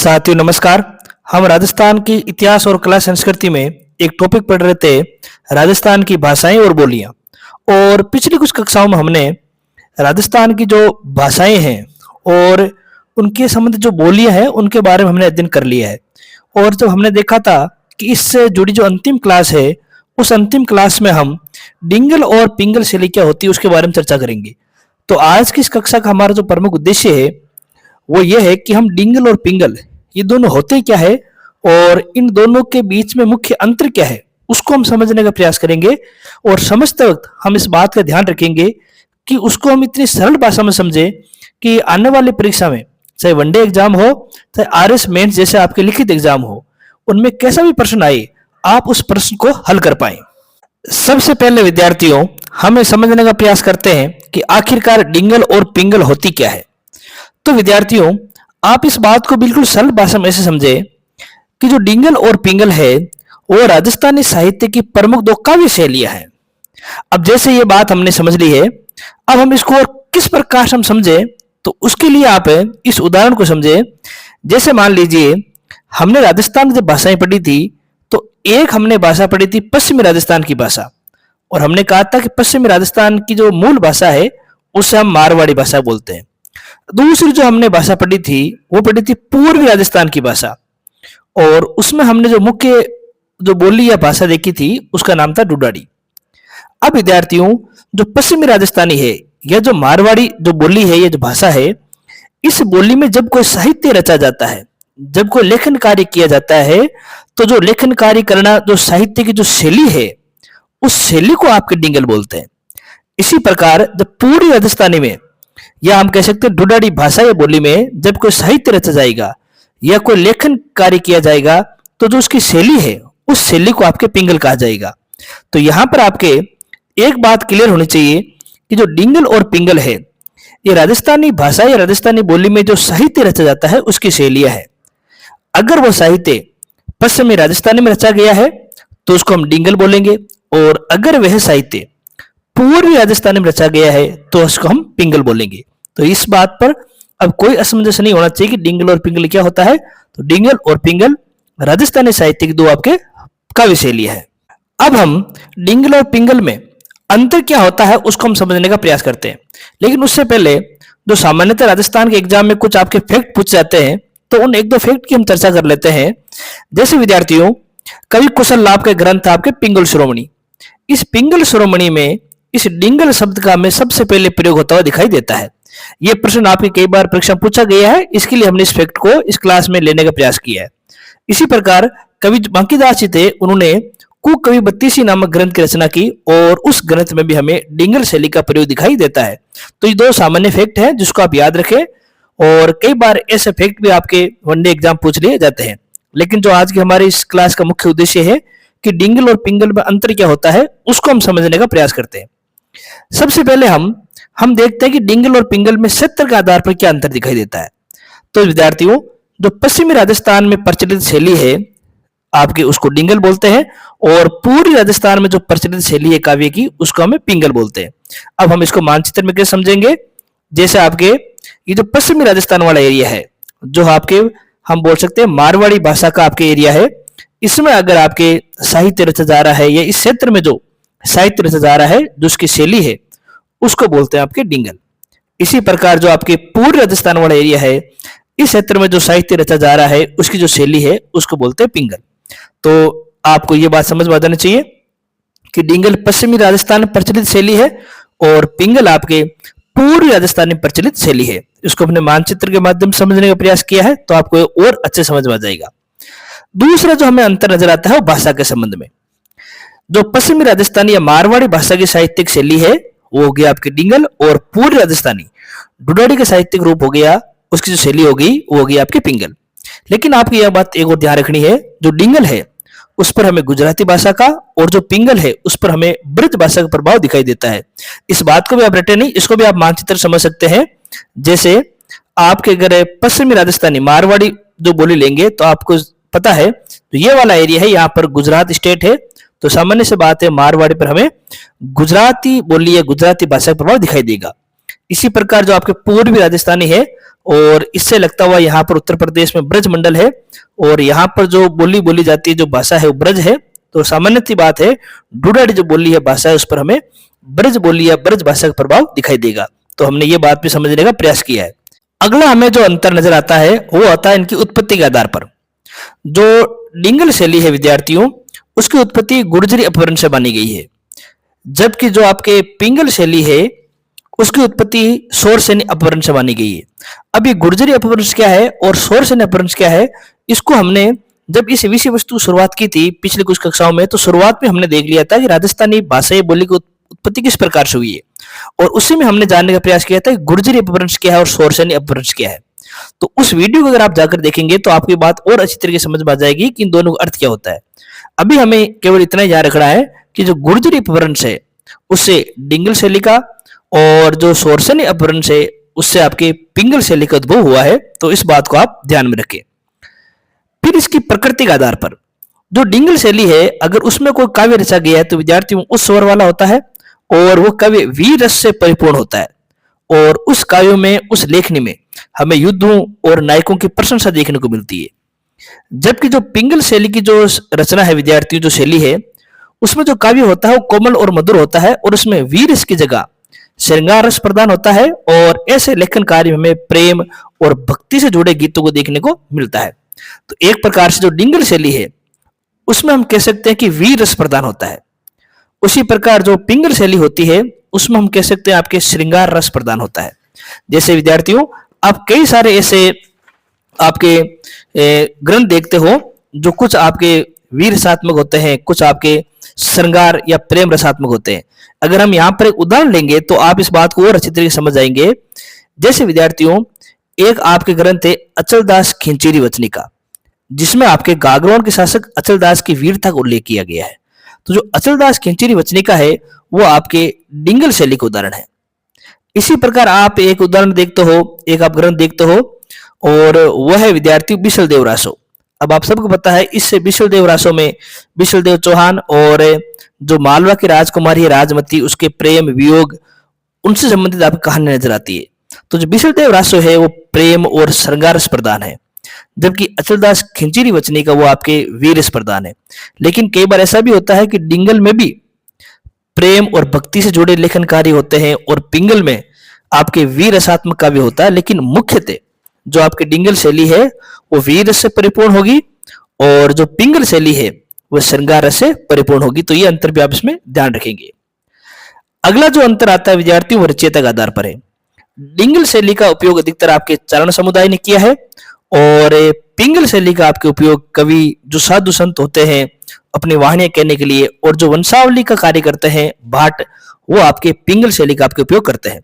साथियों नमस्कार। हम राजस्थान की इतिहास और कला संस्कृति में एक टॉपिक पढ़ रहे थे, राजस्थान की भाषाएं और बोलियां। और पिछली कुछ कक्षाओं में हमने राजस्थान की जो भाषाएं हैं और उनके संबंधित जो बोलियां हैं उनके बारे में हमने अध्ययन कर लिया है। और जब हमने देखा था कि इससे जुड़ी जो अंतिम क्लास है, उस अंतिम क्लास में हम डिंगल और पिंगल शैली क्या होती है उसके बारे में चर्चा करेंगे। तो आज की इस कक्षा का हमारा जो प्रमुख उद्देश्य है वो ये है कि हम डिंगल और पिंगल ये दोनों होते क्या है और इन दोनों के बीच में मुख्य अंतर क्या है उसको हम समझने का प्रयास करेंगे। और समझते वक्त हम इस बात का ध्यान रखेंगे कि उसको हम इतनी सरल भाषा में समझे कि आने वाली परीक्षा में, चाहे वनडे एग्जाम हो चाहे आरएस मेंस जैसे आपके लिखित एग्जाम हो, उनमें कैसा भी प्रश्न आए आप उस प्रश्न को हल कर पाए। सबसे पहले विद्यार्थियों हमें समझने का प्रयास करते हैं कि आखिरकार डिंगल और पिंगल होती क्या है। तो विद्यार्थियों आप इस बात को बिल्कुल सरल भाषा में ऐसे समझे कि जो डिंगल और पिंगल है वो राजस्थानी साहित्य की प्रमुख दो काव्य शैलियां हैं। अब जैसे ये बात हमने समझ ली है, अब हम इसको और किस प्रकार से हम समझे तो उसके लिए आप इस उदाहरण को समझे। जैसे मान लीजिए हमने राजस्थान की जब भाषाएं पढ़ी थी तो एक हमने भाषा पढ़ी थी पश्चिमी राजस्थान की भाषा, और हमने कहा था कि पश्चिमी राजस्थान की जो मूल भाषा है उसे हम मारवाड़ी भाषा बोलते हैं। दूसरी जो हमने भाषा पढ़ी थी वो पढ़ी थी पूर्वी राजस्थान की भाषा, और उसमें हमने जो मुख्य जो बोली या भाषा देखी थी उसका नाम था डुडाड़ी। अब विद्यार्थियों जो पश्चिमी राजस्थानी है या जो मारवाड़ी जो बोली है, ये जो भाषा है, इस बोली में जब कोई साहित्य रचा जाता है, जब कोई लेखन कार्य किया जाता है, तो जो लेखन कार्य करना जो साहित्य की जो शैली है उस शैली को आपके डिंगल बोलते हैं। इसी प्रकार जब पूर्वी राजस्थानी में या हम कह सकते हैं डुडाड़ी भाषा या बोली में जब कोई साहित्य रचा जाएगा या कोई लेखन कार्य किया जाएगा तो जो उसकी शैली है उस शैली को आपके पिंगल कहा जाएगा। तो यहां पर आपके एक बात क्लियर होनी चाहिए कि जो डिंगल और पिंगल है ये राजस्थानी भाषा या राजस्थानी बोली में जो साहित्य रचा जाता है उसकी शैलियां है। अगर वो साहित्य पश्चिमी राजस्थानी में रचा गया है तो उसको हम डिंगल बोलेंगे, और अगर वह साहित्य पूर्वी राजस्थान में रचा गया है तो उसको हम पिंगल बोलेंगे। तो इस बात पर अब कोई असमंजस नहीं होना चाहिए कि डिंगल और पिंगल क्या होता है। तो डिंगल और पिंगल राजस्थानी साहित्य की दो आपके काव्य शैली है। अब हम डिंगल और पिंगल में अंतर क्या होता है उसको हम समझने का प्रयास करते हैं, लेकिन उससे पहले जो सामान्यतः राजस्थान के एग्जाम में कुछ आपके फैक्ट पूछ जाते हैं तो उन एक दो फैक्ट की हम चर्चा कर लेते हैं। जैसे विद्यार्थियों कवि कुशल लाभ का ग्रंथ आपके पिंगल शिरोमणि, इस पिंगल शिरोमणि में इस डिंगल शब्द का हमें सबसे पहले प्रयोग होता हुआ दिखाई देता है। यह प्रश्न आपके कई बार परीक्षा पूछा गया है, इसके लिए हमने इस फैक्ट को इस क्लास में लेने का प्रयास किया है। इसी प्रकार कवि बांकीदास जी थे, उन्होंने कुकवि बत्तीसी नामक ग्रंथ की रचना की और उस ग्रंथ में भी हमें डिंगल शैली का प्रयोग दिखाई देता है। तो ये दो सामान्य फैक्ट हैं जिसको आप याद रखें, और कई बार ऐसे फैक्ट भी आपके वनडे एग्जाम पूछ लिए जाते हैं। लेकिन जो आज की हमारी इस क्लास का मुख्य उद्देश्य है कि डिंगल और पिंगल में अंतर क्या होता है उसको हम समझने का प्रयास करते हैं। सबसे पहले हम देखते हैं कि डिंगल और पिंगल में क्षेत्र के आधार पर क्या अंतर दिखाई देता है। तो विद्यार्थियों जो पश्चिमी राजस्थान में प्रचलित शैली है आपके उसको डिंगल बोलते हैं, और पूर्वी राजस्थान में जो प्रचलित शैली है काव्य की उसको हमें पिंगल बोलते हैं। अब हम इसको मानचित्र में कैसे समझेंगे। जैसे आपके ये जो पश्चिमी राजस्थान वाला एरिया है, जो आपके हम बोल सकते हैं मारवाड़ी भाषा का आपके एरिया है, इसमें अगर आपके साहित्य रचा जा रहा है या इस क्षेत्र में जो साहित्य रचा जा रहा है जो उसकी शैली है उसको बोलते हैं आपके डिंगल। इसी प्रकार जो आपके पूर्वी राजस्थान वाला एरिया है, इस क्षेत्र में जो साहित्य रचा जा रहा है उसकी जो शैली है उसको बोलते हैं पिंगल। तो आपको ये बात समझ में आ जानी चाहिए कि डिंगल पश्चिमी राजस्थान में प्रचलित शैली है और पिंगल आपके पूर्वी राजस्थान में प्रचलित शैली है। इसको अपने मानचित्र के माध्यम से समझने का प्रयास किया है तो आपको और अच्छे समझ में आ जाएगा। दूसरा जो हमें अंतर नजर आता है वो भाषा के संबंध में। जो पश्चिमी राजस्थानी या मारवाड़ी भाषा की साहित्यिक शैली है वो हो गया आपके डिंगल, और पूर्वी राजस्थानी डुडाड़ी का साहित्यिक रूप हो गया उसकी जो शैली होगी वो होगी आपके पिंगल। लेकिन आपकी यह बात एक और ध्यान रखनी है, जो डिंगल है उस पर हमें गुजराती भाषा का और जो पिंगल है उस पर हमें ब्रज भाषा का प्रभाव दिखाई देता है। इस बात को भी आप रटे नहीं, इसको भी आप मानचित्र समझ सकते हैं। जैसे आपके अगर पश्चिमी राजस्थानी मारवाड़ी जो बोली लेंगे तो आपको पता है तो ये वाला एरिया है, यहाँ पर गुजरात स्टेट है, तो सामान्य से बात है मारवाड़ी पर हमें गुजराती बोली या गुजराती भाषा का प्रभाव दिखाई देगा। इसी प्रकार जो आपके पूर्वी राजस्थानी है और इससे लगता हुआ यहाँ पर उत्तर प्रदेश में ब्रज मंडल है और यहाँ पर जो बोली बोली जाती है जो भाषा है वो ब्रज है। तो सामान्य सी बात है, ढूढ़ाड़ी जो बोली है भाषा है उस पर हमें ब्रज बोली या ब्रज भाषा का प्रभाव दिखाई देगा। तो हमने ये बात भी समझने का प्रयास किया है। अगला हमें जो अंतर नजर आता है वो आता है इनकी उत्पत्ति के आधार पर। जो डिंगल शैली है विद्यार्थियों, उसकी उत्पत्ति गुर्जरी अपभ्रंश से मानी गई है, जबकि जो आपके पिंगल शैली है उसकी उत्पत्ति शोरसेनी अपभ्रंश से मानी गई है। अब ये गुर्जरी अपभ्रंश क्या है और शोरसेनी अपभ्रंश क्या है, इसको हमने जब इस विषय वस्तु शुरुआत की थी पिछले कुछ कक्षाओं में, तो शुरुआत में हमने देख लिया था कि राजस्थानी भाषाई बोली की उत्पत्ति किस प्रकार से हुई है और उसी में हमने जानने का प्रयास किया था कि गुर्जरी अपभ्रंश क्या है और शोरसेनी अपभ्रंश क्या है। तो उस वीडियो को अगर आप जाकर देखेंगे तो आपकी बात और अच्छी तरीके से समझ में आ जाएगी कि इन दोनों का अर्थ क्या होता है। अभी हमें केवल इतना ही याद रखना है कि जो गुर्जरी अपभ्रंश है उससे डिंगल शैली का और जो शोरसेनी अपभ्रंश है उससे आपके पिंगल शैली का उद्भव हुआ है। तो इस बात को आप ध्यान में रखें। फिर इसकी प्रकृति के आधार पर जो डिंगल शैली है, अगर उसमें कोई काव्य रचा गया है तो विद्यार्थियों उस स्वर वाला होता है और वो काव्य वीर रस से परिपूर्ण होता है और उस काव्य में, उस लेखनी में हमें युद्धों और नायकों की प्रशंसा देखने को मिलती है। जबकि जो पिंगल शैली की जो रचना है विद्यार्थियों, जो शैली है उसमें जो काव्य होता है वो कोमल और मधुर होता है और उसमें वीर रस की जगह श्रृंगार रस प्रदान होता है और ऐसे लेखन कार्य में हमें प्रेम और भक्ति से जुड़े गीतों को देखने को मिलता है। तो एक प्रकार से जो डिंगल शैली है उसमें हम कह सकते हैं कि वीर रस प्रदान होता है। उसी प्रकार जो पिंगल शैली होती है उसमें हम कह सकते हैं आपके श्रृंगार रस प्रदान होता है। जैसे विद्यार्थियों आप कई सारे ऐसे आपके ग्रंथ देखते हो जो कुछ आपके वीर रसात्मक होते हैं, कुछ आपके श्रृंगार या प्रेम रसात्मक होते हैं। अगर हम यहाँ पर एक उदाहरण लेंगे तो आप इस बात को और अच्छी तरीके से समझ जाएंगे। जैसे विद्यार्थियों एक आपके ग्रंथ है अचलदास खिंचीरी वचनिका, जिसमें आपके गागरोन के शासक अचलदास की वीरता का उल्लेख किया गया है। तो जो अचलदास खिंचीरी वचनिका है वो आपके डिंगल शैली का उदाहरण है। इसी प्रकार आप एक उदाहरण देखते हो, एक आप ग्रंथ देखते हो और वह है विद्यार्थी बिसल देव रासो। अब आप सबको पता है इससे बिसल देव रासो में बिसल देव चौहान और जो मालवा की राजकुमारी है राजमती, उसके प्रेम वियोग उनसे संबंधित आपकी कहानी नजर आती है। तो जो बिसल देव रासो है वो प्रेम और श्रृंगार रस प्रदान है, जबकि अचलदास खिंचीरी वचनी का वो आपके वीर रस प्रदान है। लेकिन कई बार ऐसा भी होता है कि डिंगल में भी प्रेम और भक्ति से जुड़े लेखन कार्य होते हैं और पिंगल में आपके वीर रसात्मक काव्य होता है। लेकिन मुख्यतः जो आपकी डिंगल शैली है वो वीर रस से परिपूर्ण होगी और जो पिंगल शैली है वह श्रृंगार रस से परिपूर्ण होगी। तो ये अंतर भी आप इसमें ध्यान रखेंगे। अगला जो अंतर आता है विद्यार्थियों वो रचयिता के आधार पर है। डिंगल शैली का उपयोग अधिकतर आपके चारण समुदाय ने किया है और पिंगल शैली का आपके उपयोग कवि जो साधु संत होते हैं अपनी वाणियां कहने के लिए और जो वंशावली का कार्य करते हैं भाट, वो आपके पिंगल शैली का आपके उपयोग करते हैं।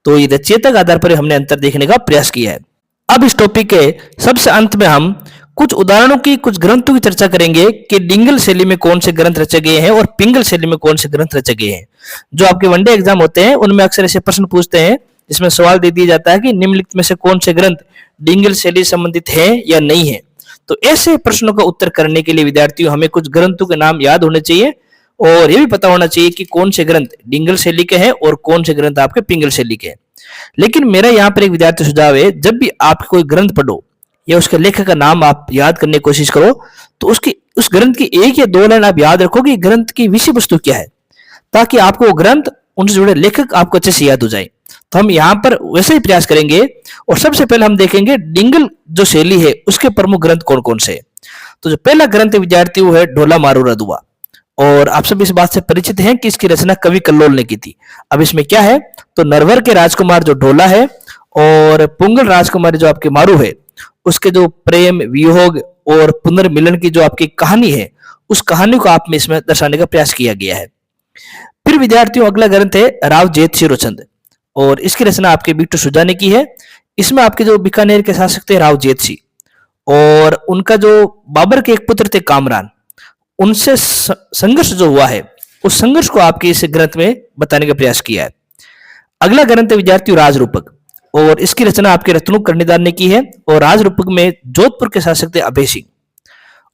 तो ये रचयिता के आधार पर हमने अंतर देखने का प्रयास किया है। अब इस टॉपिक के सबसे अंत में हम कुछ उदाहरणों की, कुछ ग्रंथों की चर्चा करेंगे कि डिंगल शैली में कौन से ग्रंथ रचे गए हैं और पिंगल शैली में कौन से ग्रंथ रचे गए हैं। जो आपके वनडे एग्जाम होते हैं उनमें अक्सर ऐसे प्रश्न पूछते हैं जिसमें सवाल दे दिया जाता है कि निम्नलिखित में से कौन से ग्रंथ डिंगल शैली संबंधित हैं या नहीं है। तो ऐसे प्रश्नों का उत्तर करने के लिए विद्यार्थियों हमें कुछ ग्रंथों के नाम याद होने चाहिए और ये भी पता होना चाहिए कि कौन से ग्रंथ डिंगल शैली के हैं और कौन से ग्रंथ आपके पिंगल शैली के हैं। लेकिन मेरा यहाँ पर एक विद्यार्थी सुझाव है, जब भी आप कोई ग्रंथ पढ़ो या उसके लेखक का नाम आप याद करने की कोशिश करो तो उसकी उस ग्रंथ की एक या दो लाइन आप याद रखो कि ग्रंथ की विषय वस्तु क्या है, ताकि आपको वो ग्रंथ उनसे जुड़े लेखक आपको अच्छे से याद हो जाए। तो हम यहाँ पर वैसे ही प्रयास करेंगे और सबसे पहले हम देखेंगे डिंगल जो शैली है उसके प्रमुख ग्रंथ कौन कौन से। तो जो पहला ग्रंथ विद्यार्थी वो है ढोला मारूरा दुआ और आप सब इस बात से परिचित हैं कि इसकी रचना कवि कल्लोल ने की थी। अब इसमें क्या है, तो नरवर के राजकुमार जो ढोला है और पुंगल राजकुमारी जो आपके मारू है उसके जो प्रेम वियोग और पुनर्मिलन की जो आपकी कहानी है उस कहानी को आप में इसमें दर्शाने का प्रयास किया गया है। फिर विद्यार्थियों अगला ग्रंथ है राव जेत सिरोचंद और इसकी रचना आपके बिट्टू सुजा ने की है। इसमें आपके जो बीकानेर के शासक थे राव जेत सिंह और उनका जो बाबर के एक पुत्र थे कामरान, उनसे संघर्ष जो हुआ है उस संघर्ष को आपके इस ग्रंथ में बताने का प्रयास किया है। अगला ग्रंथ है विद्यार्थियों राजरूपक और इसकी रचना आपके रत्नुक कर्णिदार ने की है और राजरूपक में जोधपुर के शासक थे अभय सिंह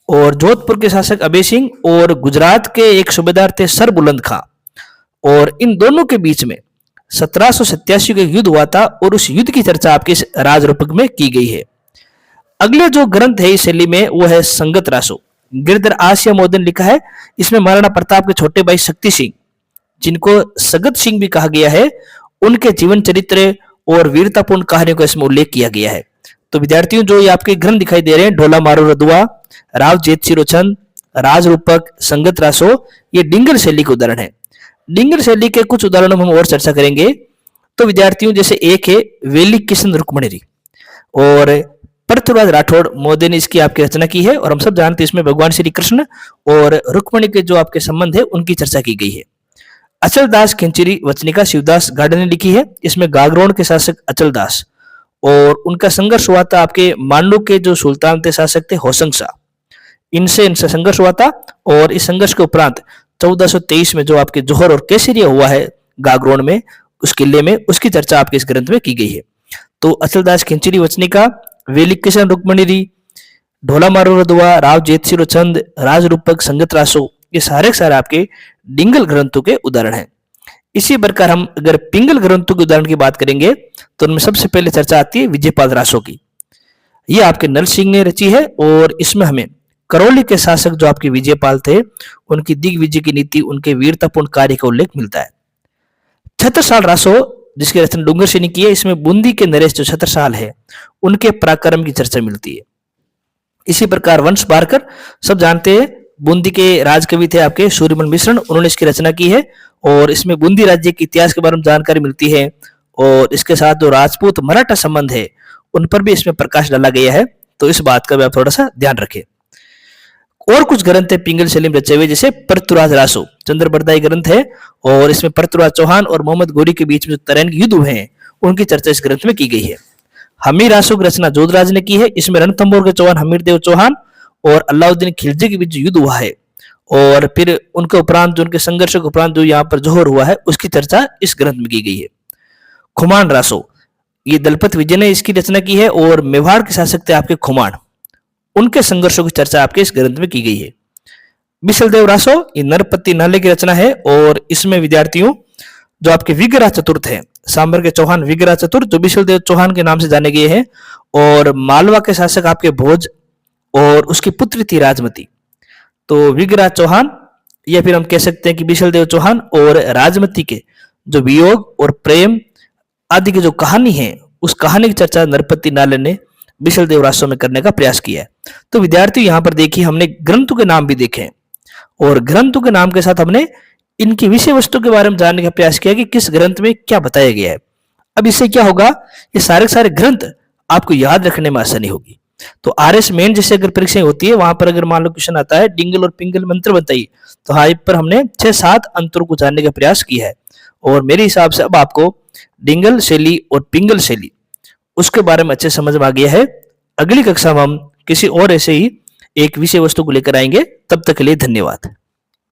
और जोधपुर के शासक अभय सिंह और गुजरात के एक सूबेदार थे सर बुलंद खां और इन दोनों के बीच में 1787 का युद्ध हुआ था और उस युद्ध की चर्चा आपके इस राज रूपक में की गई है। अगले जो ग्रंथ है इस शैली में वो है संगत रासो। गिरधर आसिया मोदन लिखा है। इसमें महाराणा प्रताप के छोटे भाई शक्ति सिंह, जिनको सगत सिंह भी कहा गया है, उनके जीवन चरित्र और वीरतापूर्ण कहानियों का इसमें उल्लेख किया गया है। तो विद्यार्थियों, जो ये आपके ग्रंथ दिखाई दे रहे हैं, ढोला मारो रदुआ, राव जेतसिरोचंद, राज रूपक, संगत रासो, ये डिंगल शैली के उदाहरण है। डिंगल शैली के कुछ उदाहरणों में हम और चर्चा करेंगे। तो विद्यार्थियों, जैसे एक है वेली किशन रुक्मणी और पृथ्वीराज राठौड़ मोदी ने इसकी आपकी रचना की है, और हम सब जानते हैं इसमें भगवान श्री कृष्ण और रुक्मणी के जो आपके संबंध है उनकी चर्चा की गई है। अचल दास खिंचरी वचनिका शिवदास गार्डन ने लिखी है। इसमें गागरोन के शासक अचल दास और उनका संघर्ष हुआ था आपके मांडू के जो सुल्तान थे, शासक थे होशंग शाह, इनसे संघर्ष हुआ था। और इस संघर्ष के उपरांत 1423 में जो आपके जोहर और केसरिया हुआ है गागरोन में, उस किले में, उसकी चर्चा आपके इस ग्रंथ में की गई है। तो अचलदास खिंचरी वचनिका, वेली किशन रुक्मणी, ढोला मारो रदुआ, राव जेतसिरोचंद, राज रूपक, संगत रासो, ये सारे आपके डिंगल ग्रंथों के उदाहरण हैं। इसी प्रकार हम अगर पिंगल ग्रंथों के उदाहरण की बात करेंगे तो उनमें सबसे पहले चर्चा आती है विजयपाल रासो की। ये आपके नल सिंह ने रची है और इसमें हमें करौली के शासक जो आपके विजयपाल थे, उनकी दिग्विजय की नीति, उनके वीरतापूर्ण कार्य का उल्लेख मिलता है। छत्रसाल रासो, जिसकी रचना डूंगर सिंह ने की है, इसमें बूंदी के नरेश जो छत्रसाल है उनके पराक्रम की चर्चा मिलती है। इसी प्रकार वंश बारकर, सब जानते हैं, बूंदी के राजकवि थे आपके सूर्यमल मिश्रण, उन्होंने इसकी रचना की है और इसमें बूंदी राज्य के इतिहास के बारे में जानकारी मिलती है और इसके साथ जो राजपूत मराठा संबंध है उन पर भी इसमें प्रकाश डाला गया है। तो इस बात का भी आप थोड़ा सा ध्यान रखें। और कुछ ग्रंथ है पिंगल शैली में रचे हुए, जैसे पृथ्वीराज रासो, चंद्रबरदाई ग्रंथ है और इसमें पृथ्वीराज चौहान और मोहम्मद गोरी के बीच में जो तरैन के युद्ध हुए हैं उनकी चर्चा इस ग्रंथ में की गई है। हमीर रासो की रचना जोधराज ने की है। इसमें रणथंभौर के चौहान हमीर देव चौहान और अलाउद्दीन खिलजी के बीच जो युद्ध हुआ है और फिर उनके उपरांत जो उनके संघर्ष के उपरांत जो यहाँ पर जोहर हुआ है उसकी चर्चा इस ग्रंथ में की गई है। खुमान रासो, ये दलपत विजय ने इसकी रचना की है और मेवाड़ के शासक थे आपके खुमान, उनके संघर्षों की चर्चा आपके इस ग्रंथ में की गई है। बिसलदेव रासो, ये नरपति नाले की रचना है और इसमें विद्यार्थियों जो आपके विग्रह चतुर्थ है, सांबर के चौहान विग्रह चतुर्थ जो बिसलदेव चौहान के नाम से जाने गए हैं, और मालवा के शासक आपके भोज और उसकी पुत्री थी राजमती। तो विग्रह चौहान या फिर हम कह सकते हैं कि बिसलदेव चौहान और राजमती के जो वियोग और प्रेम आदि की जो कहानी है, उस कहानी की चर्चा नरपति नाले ने बिसलदेव रासो में करने का प्रयास किया है। तो विद्यार्थी यहाँ पर देखिए हमने ग्रंथों के नाम भी देखे और ग्रंथों के नाम के साथ हमने इनकी विषय वस्तु के बारे में जानने का प्रयास किया कि किस ग्रंथ में क्या बताया गया है। अब इससे क्या होगा, ये सारे ग्रंथ आपको याद रखने में आसानी होगी। तो आरएस मेन जैसे अगर परीक्षाएं होती है, वहां पर अगर मान लो क्वेश्चन आता है डिंगल और पिंगल मंत्र बताइए, तो हाई पर हमने 6-7 अंतरों को जानने का प्रयास किया है और मेरे हिसाब से अब आपको डिंगल शैली और पिंगल शैली उसके बारे में अच्छे समझ में आ गया है। अगली कक्षा में हम किसी और ऐसे ही एक विषय वस्तु को लेकर आएंगे। तब तक के लिए धन्यवाद।